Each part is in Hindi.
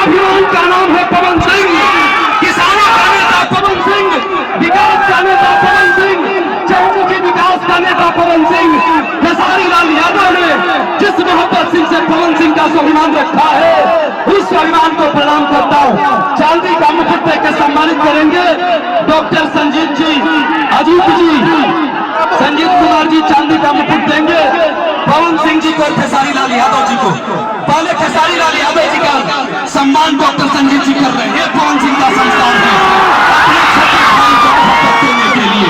अभियान का नाम है पवन सिंह, किसानों का नेता पवन सिंह, विकास का नेता पवन सिंह, चहुमुखी विकास का नेता पवन सिंह। खेसारी लाल यादव ने जिस मोहब्बत सिंह से पवन सिंह का स्वाभिमान रखा है, उस स्वाभिमान को प्रणाम करता हूँ। चांदी का मुकुट देकर सम्मानित करेंगे डॉक्टर संजीत जी, अजीत जी, संजीत कुमार जी चांदी का मुकुट देंगे पवन सिंह जी को और खेसारी लाल यादव जी को। पहले खेसारी लाल यादव जी का सम्मान डॉक्टर संजीत जी कर रहे हैं। पवन सिंह का संस्कार है अपने छोटे भाई को मोहब्बत देने के लिए।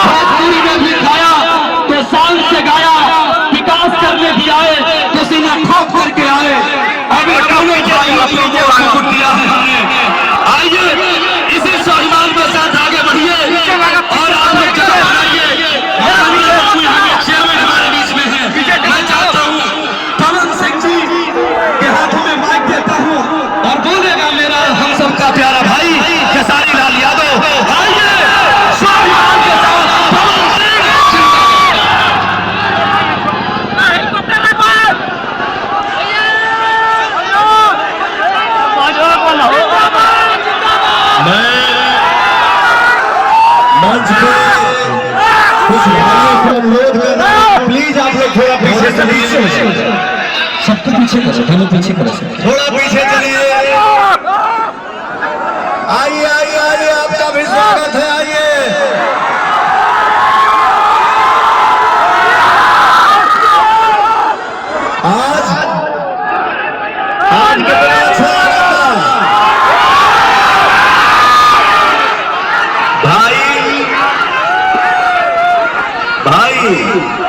भोजपुरी में भी खाया तो शान से गाया, विकास करने भी आए तो सीना ठोक करके आए। अभी दोनों भाई अपने को मुकुट दिया है हमने। आइए इसी स्वाभिमान के साथ आगे बढ़िए और आप लोग जगह बनाइए। चेयरमैन हमारे बीच में है, मैं चाहता हूँ पवन सिंह जी के हाथों में माइक देता हूँ और बोलेगा मेरा हम सबका प्यारा भाई खेसारी लाल यादव। आइए स्वाभिमान के साथ पवन सिंह। मंच पे कुछ भाइयों को अनुरोध कर रहा हूं, प्लीज आप लोग थोड़ा पीछे से, सबको पीछे करो, दोनों पीछे करो, थोड़ा